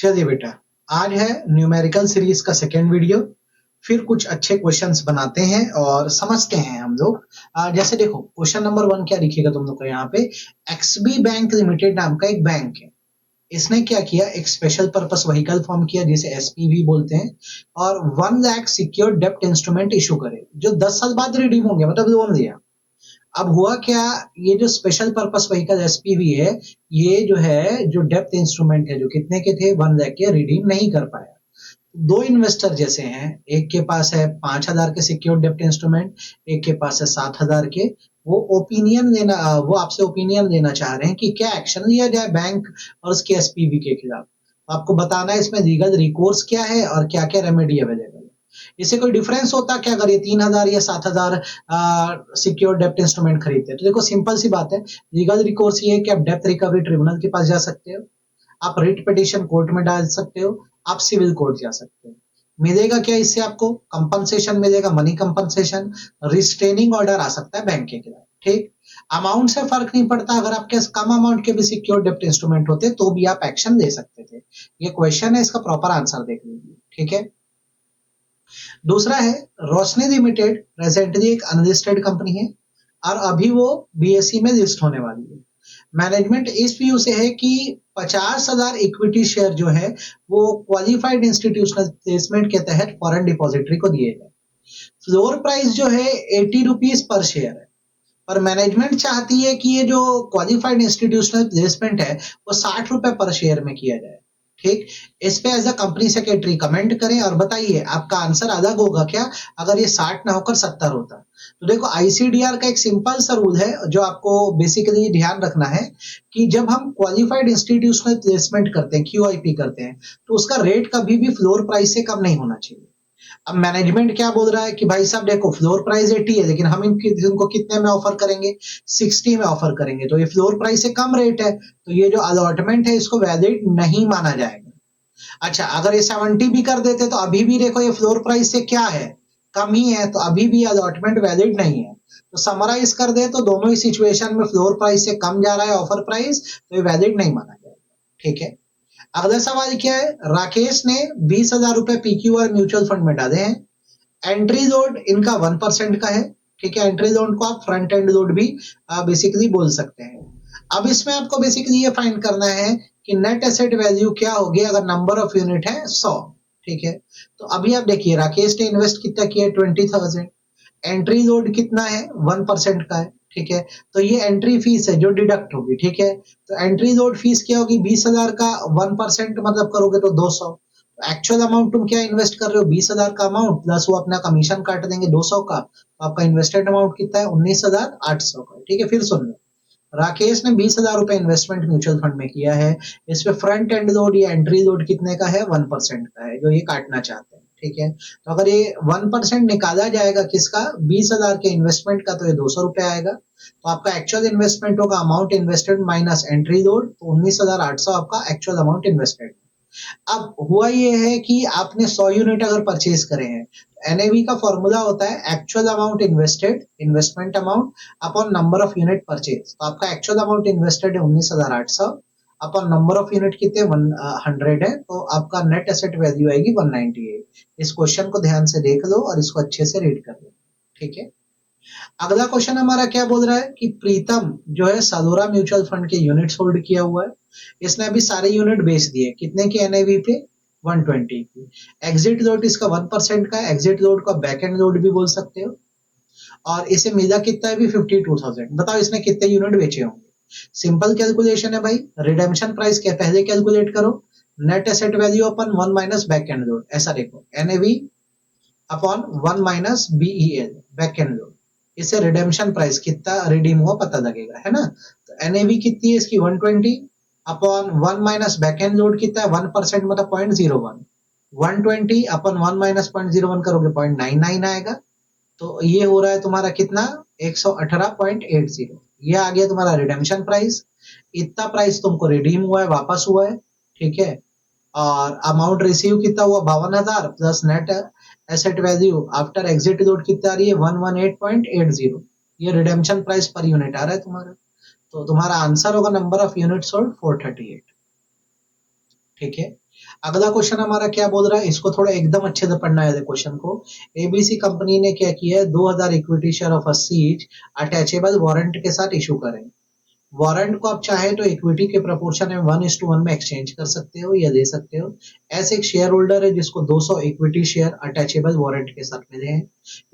चलिए बेटा, आज है न्यूमेरिकल सीरीज का सेकेंड वीडियो। फिर कुछ अच्छे क्वेश्चंस बनाते हैं और समझते हैं हम लोग। जैसे देखो क्वेश्चन नंबर 1 क्या लिखेगा तुम लोग को यहाँ पे। एक्सबी बैंक लिमिटेड नाम का एक बैंक है। इसने क्या किया, एक स्पेशल पर्पस व्हीकल फॉर्म किया जिसे एसपीवी बोलते हैं, और 1 लाख सिक्योर्ड डेप्ट इंस्ट्रूमेंट इशू करे जो 10 साल बाद रिडीम होंगे, मतलब लोन लिया। अब हुआ क्या, ये जो स्पेशल पर्पस व्हीकल एसपीवी है, ये जो है जो डेप्थ इंस्ट्रूमेंट है जो कितने के थे 1 लाख के, रिडीम नहीं कर पाया। दो इन्वेस्टर जैसे हैं, एक के पास है 5,000 के सिक्योर डेप्ट इंस्ट्रूमेंट, एक के पास है 7,000 के। वो आपसे ओपिनियन लेना चाह रहे हैं कि क्या एक्शन लिया जाए बैंक और उसके एसपीवी के खिलाफ। आपको बताना है इसमें लीगल रिकोर्स क्या है और क्या क्या रेमेडी अवेलेबल है। इससे कोई डिफरेंस होता क्या अगर ये 3,000 या 7,000 सिक्योर डेप्ट इंस्ट्रूमेंट खरीदते हैं? तो देखो सिंपल सी बात है, लीगल रिकोर्स ये है कि आप डेप्थ रिकवरी ट्रिब्यूनल के पास जा सकते हो, आप रिट पिटीशन कोर्ट में डाल सकते हो, आप सिविल कोर्ट जा सकते हो। मिलेगा क्या इससे? आपको कंपनसेशन मिलेगा, मनी कंपनसेशन, रिस्ट्रेनिंग ऑर्डर आ सकता है बैंक के खिलाफ। ठीक, अमाउंट से फर्क नहीं पड़ता, अगर आपके कम अमाउंट के भी सिक्योर डेप्ट इंस्ट्रूमेंट होते तो भी आप एक्शन ले सकते थे। ये क्वेश्चन है, इसका प्रॉपर आंसर देख लीजिए। ठीक है, दूसरा है रोशनी लिमिटेड, प्रेजेंटली एक अनलिस्टेड कंपनी है और अभी वो बीएसई में लिस्ट होने वाली है। मैनेजमेंट इस व्यू से है कि 50,000 इक्विटी शेयर जो है वो क्वालिफाइड इंस्टीट्यूशनल प्लेसमेंट के तहत फॉरेन डिपॉजिटरी को दिए गए। फ्लोर प्राइस जो है 80 रुपीज पर शेयर है, पर मैनेजमेंट चाहती है कि ये जो क्वालिफाइड इंस्टीट्यूशनल प्लेसमेंट है वो 60 रुपए पर शेयर में किया जाए। ठीक, इस पे as a company secretary comment करें और बताइए आपका आंसर अलग होगा क्या अगर ये 60 ना होकर 70 होता। तो देखो आईसीडीआर का एक सिंपल सा रूल है जो आपको बेसिकली ध्यान रखना है कि जब हम क्वालिफाइड इंस्टीट्यूशनल प्लेसमेंट करते हैं, क्यूआईपी करते हैं, तो उसका रेट कभी भी फ्लोर प्राइस से कम नहीं होना चाहिए। अब मैनेजमेंट क्या बोल रहा है कि भाई साहब देखो फ्लोर प्राइस 80 है लेकिन हम इनको कितने में ऑफर करेंगे, 60 में ऑफर करेंगे, तो ये फ्लोर प्राइस से कम रेट है, तो ये जो अलॉटमेंट है इसको वैलिड नहीं माना जाएगा। अच्छा, अगर ये 70 भी कर देते तो अभी भी देखो ये फ्लोर प्राइस से क्या है, कम ही है, तो अभी भी अलॉटमेंट वैलिड नहीं है। तो समराइज कर दे तो दोनों ही सिचुएशन में फ्लोर प्राइस से कम जा रहा है ऑफर प्राइस, तो ये वैलिड नहीं माना जाएगा। ठीक है, अगला सवाल क्या है, राकेश ने 20,000 रुपए पीक्यूआर म्यूचुअल फंड में डाले हैं। एंट्री लोड इनका 1% का है। ठीक है, एंट्री लोड को आप फ्रंट एंड लोड भी बेसिकली बोल सकते हैं। अब इसमें आपको बेसिकली ये फाइंड करना है कि नेट एसेट वैल्यू क्या होगी अगर नंबर ऑफ यूनिट है 100। ठीक है, तो अभी आप देखिए राकेश ने इन्वेस्ट कितना किया, 20,000। एंट्री लोड कितना है, 1% का है। ठीक है, तो ये एंट्री फीस है जो डिडक्ट होगी। ठीक है, तो एंट्री लोड फीस क्या होगी, 20,000 का 1% मतलब करोगे तो 200। एक्चुअल अमाउंट तुम क्या इन्वेस्ट कर रहे हो, 20,000 का अमाउंट प्लस वो अपना कमीशन काट देंगे 200 का, तो आपका इन्वेस्टेड अमाउंट कितना है, 19,800 का। ठीक है, फिर सुन लो, राकेश ने 20,000 रुपए इन्वेस्टमेंट म्यूचुअल फंड में किया है। इसमें फ्रंट एंड लोड या एंट्री लोड कितने का है, 1% का है जो ये काटना चाहते हैं। ठीक है, तो अगर ये 1% निकाला जाएगा किसका, 20,000 के इन्वेस्टमेंट का, तो ये 200 रुपए आएगा। तो आपका एक्चुअल इन्वेस्टमेंट होगा amount invested minus entry load, तो 19,800 आपका एक्चुअल अमाउंट इन्वेस्टेड। अब हुआ ये है कि आपने 100 यूनिट अगर परचेज करे हैं, एनएवी का फॉर्मूला होता है actual amount invested, investment amount upon number of unit purchase. तो आपका एक्चुअल अमाउंट इन्वेस्टेड है 19,800 अपॉन नंबर ऑफ यूनिट कितने 100 है, तो आपका नेट एसेट वैल्यू आएगी 198। इस क्वेश्चन को ध्यान से देख लो और इसको अच्छे से रीड कर लो। ठीक है, अगला क्वेश्चन हमारा क्या बोल रहा है कि प्रीतम जो है सलोरा म्यूचुअल फंड के यूनिट्स होल्ड किया हुआ है। इसने अभी सारे यूनिट बेच दिए, कितने की एनएवी पे, 120 की। एग्जिट लोड इसका 1% का है, एग्जिट लोड का बैक एंड लोड भी बोल सकते हो, और इसे मिला कितना है भी 52,000। बताओ इसने कितने यूनिट बेचे होंगे। सिंपल कैलकुलेशन है भाई, रिडेम्पशन प्राइस के पहले कैलकुलेट करो, net asset value upon 1 minus back and load. ऐसा देखो, NAV upon 1 minus BEL back and load, इससे रिडेम्पशन प्राइस कितना रिडीम हुआ पता लगेगा, है ना। तो एनएवी कितनी है इसकी 120 upon 1 minus back and load कितना है 1% मतलब 0.01। 120 अपॉन 1 माइनस 0.01 करोगे 0.99 आएगा। तो ये हो रहा है तुम्हारा कितना, 118.80। ये आ गया तुम्हारा रिडेम्पशन प्राइस। इतना प्राइस तुमको रिडीम हुआ है, वापस हुआ है। ठीक है, और अमाउंट रिसीव कितना हुआ 52,000 plus net asset value after exit load कितना आ रही है 118.80। ये रिडेम्पशन प्राइस पर यूनिट आ रहा है तुम्हारा। तो तुम्हारा आंसर होगा नंबर ऑफ यूनिट सोल्ड 438। ठीक है। अगला क्वेश्चन हमारा क्या बोल रहा है, इसको थोड़ा एकदम अच्छे से पढ़ना है क्वेश्चन को। एबीसी कंपनी ने क्या किया है, 2000 equity share of 80 each attachable warrant के साथ इशू करें। वारंट को आप चाहे तो इक्विटी के प्रपोर्शन में 1:1 में एक्सचेंज कर सकते हो या दे सकते हो। ऐसे एक शेयर होल्डर है जिसको 200 इक्विटी शेयर अटैचेबल वारंट के साथ मिले हैं।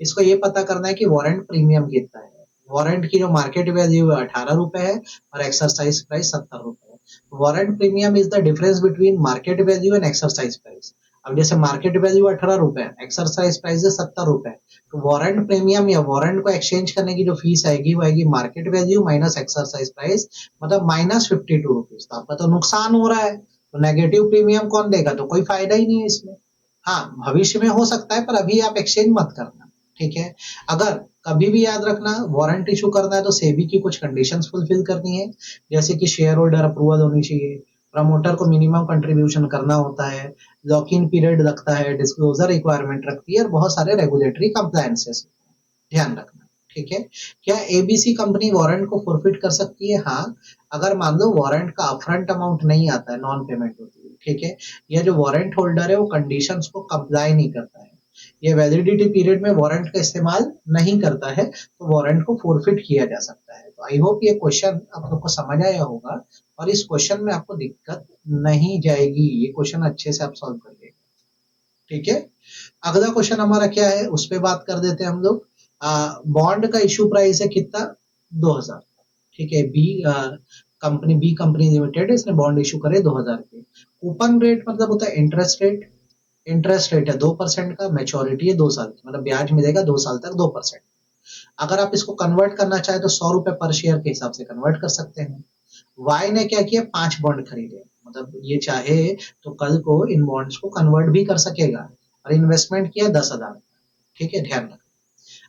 इसको ये पता करना है कि वारंट प्रीमियम कितना है। वारंट की जो मार्केट वैल्यू है 18 रुपए है और एक्सरसाइज प्राइस 70 रुपए है। Warrant premium is the difference between market value and exercise price. अब जैसे मार्केट वैल्यू 18 रुपए है, एक्सरसाइज प्राइस है 70 रुपए, तो वारंट प्रीमियम या वारंट को एक्सचेंज करने की जो फीस आएगी वो आएगी market value minus exercise price, मतलब -52 रुपीज। तो आपका तो नुकसान हो रहा है, तो नेगेटिव प्रीमियम कौन देगा, तो कोई फायदा ही नहीं है इसमें। हाँ, भविष्य में हो सकता है पर अभी आप एक्सचेंज मत करना। ठीक है। अगर कभी भी याद रखना, वारंट इशू करना है तो सेबी की कुछ कंडीशंस फुलफिल करनी है, जैसे कि शेयर होल्डर अप्रूवल होनी चाहिए, प्रमोटर को मिनिमम कंट्रीब्यूशन करना होता है, लॉक इन पीरियड लगता है, डिस्क्लोजर रिक्वायरमेंट रखती है और बहुत सारे रेगुलेटरी कंप्लायंसेस ध्यान रखना। ठीक है। क्या एबीसी कंपनी वारंट को फॉरफिट कर सकती है? हाँ, अगर मान लो वारंट का अपफ्रंट अमाउंट नहीं आता है, नॉन पेमेंट होती है, ठीक है, या जो वारंट होल्डर है वो कंडीशंस को कंप्लाई नहीं करता है, ये वैलिडिटी पीरियड में वारंट का इस्तेमाल नहीं करता है, तो वारंट को फॉरफिट किया जा सकता है। तो आई होप ये क्वेश्चन आप लोग को समझ आया होगा और इस क्वेश्चन में आपको दिक्कत नहीं जाएगी, ये क्वेश्चन अच्छे से आप सॉल्व कर लेंगे। ठीक है। अगला क्वेश्चन हमारा क्या है उस पर बात कर देते हैं हम लोग। बॉन्ड का इशू प्राइस है कितना, 2000। ठीक है। बी कंपनी लिमिटेड इसने बॉन्ड इशू करे 2000 के। कूपन रेट मतलब होता है इंटरेस्ट रेट, इंटरेस्ट रेट है 2% का, मेच्योरिटी है 2 साल की, मतलब ब्याज मिलेगा 2 साल तक 2%। अगर आप इसको कन्वर्ट करना चाहे तो 100 रुपए पर शेयर के हिसाब से कन्वर्ट कर सकते हैं। वाई ने क्या किया, 5 बॉन्ड खरीदे, मतलब ये चाहे तो कल को इन बॉन्ड्स को कन्वर्ट भी कर सकेगा, और इन्वेस्टमेंट किया 10,000। ठीक है, ध्यान रखना।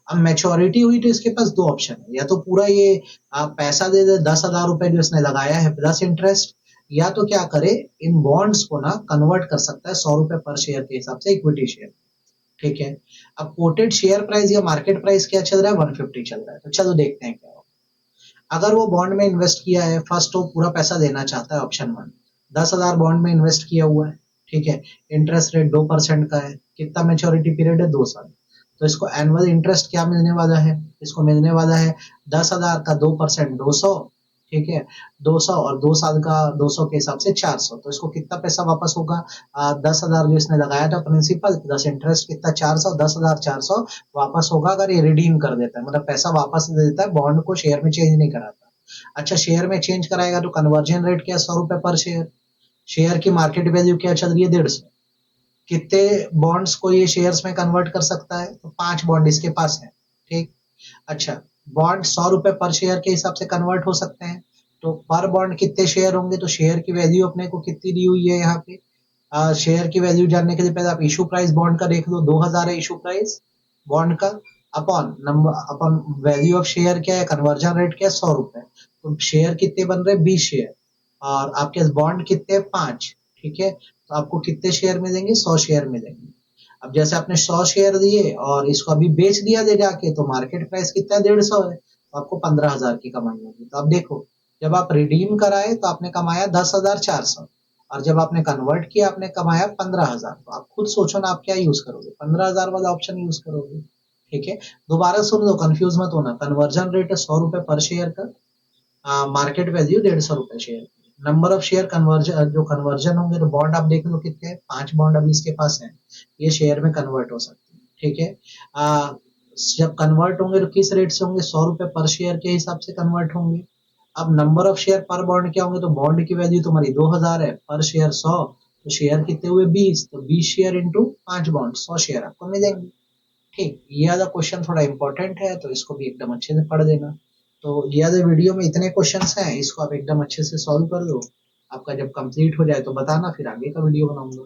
अब मैच्योरिटी हुई तो इसके पास दो ऑप्शन है, या तो पूरा ये पैसा दे दे 10,000 रुपए जो इसने लगाया है प्लस इंटरेस्ट, या तो क्या करे, इन बॉन्ड्स को ना कन्वर्ट कर सकता है 100 रुपए पर शेयर के हिसाब से इक्विटी शेयर। ठीक है। अब कोटेड शेयर प्राइस या मार्केट प्राइस क्या चल रहा है, 150 चल रहा है, तो चलो देखते हैं क्या होगा। अगर वो बॉन्ड में इन्वेस्ट किया है, फर्स्ट वो पूरा पैसा देना चाहता है, ऑप्शन 1, 10,000 बॉन्ड में इन्वेस्ट किया हुआ है। ठीक है। इंटरेस्ट रेट 2% का है, कितना मेच्योरिटी पीरियड है, 2 साल। तो इसको एनुअल इंटरेस्ट क्या मिलने वाला है, इसको मिलने वाला है 10,000 का 2% 200। ठीक है। 200 और 2 साल का 200 के हिसाब से 400, तो इसको कितना पैसा वापस होगा, 10,000 जो इसने लगाया था प्रिंसिपल प्लस इंटरेस्ट कितना, 400, 10,400 वापस होगा अगर ये रिडीम कर देता है, मतलब पैसा वापस दे देता है, बॉन्ड को शेयर में चेंज नहीं कराता। अच्छा, शेयर में चेंज कराएगा तो कन्वर्जन रेट क्या है, 100 रुपए पर शेयर। शेयर की मार्केट वैल्यू क्या चल रही है, 150। कितने बॉन्ड्स को ये शेयर्स में कन्वर्ट कर सकता है, तो 5 बॉन्ड इसके पास है। ठीक। अच्छा, बॉन्ड 100 रुपए पर शेयर के हिसाब से कन्वर्ट हो सकते हैं, तो पर बॉन्ड कितने शेयर होंगे, तो शेयर की वैल्यू अपने को कितनी दी हुई है यहाँ पे, शेयर की वैल्यू जानने के लिए पहले आप इशू प्राइस बॉन्ड का देख लो, 2000 है इशू प्राइस बॉन्ड का, upon number, upon value of share क्या है, कन्वर्जन रेट क्या है, 100 रुपए, तो शेयर कितने बन रहे हैं, 20 शेयर, और आपके बॉन्ड कितने हैं, 5। ठीक है, तो आपको कितने शेयर मिलेंगे, 100 शेयर मिलेंगे। अब जैसे आपने 100 शेयर दिए और इसको अभी बेच दिया दे जाके, तो मार्केट प्राइस कितना है, 150 है, तो आपको 15,000 की कमाई होगी। तो अब देखो, जब आप रिडीम कराए तो आपने कमाया 10,400, और जब आपने कन्वर्ट किया आपने कमाया 15,000। तो आप खुद सोचो ना, आप क्या यूज करोगे, 15,000 वाला ऑप्शन यूज करोगे। ठीक है। दोबारा सुन लो, कंफ्यूज मत होना, कन्वर्जन रेट है 100 रुपए पर शेयर का, मार्केट वैल्यू 150 रुपए share. Number of share conversion, जो कन्वर्जन होंगे तो बॉन्ड आप देख लो कितने हैं, 5 बॉन्ड अभी इसके पास है, ये शेयर में कन्वर्ट हो सकते हैं। ठीक है। जब कन्वर्ट होंगे तो किस रेट से होंगे, 100 रुपए पर शेयर के हिसाब से कन्वर्ट होंगे। अब नंबर ऑफ शेयर पर बॉन्ड क्या होंगे, तो बॉन्ड की वैल्यू तुम्हारी 2000 है, पर शेयर 100, तो शेयर कितने हुए, 20, तो 20 शेयर इंटू 5 बॉन्ड, 100 शेयर आपको मिलेंगे। ठीक, ये वाला क्वेश्चन थोड़ा इंपॉर्टेंट है, तो इसको भी एकदम अच्छे से पढ़ देना। तो ये वाले वीडियो में इतने क्वेश्चंस हैं, इसको आप एकदम अच्छे से सॉल्व कर दो। आपका जब कंप्लीट हो जाए तो बताना, फिर आगे का वीडियो बनाऊंगा।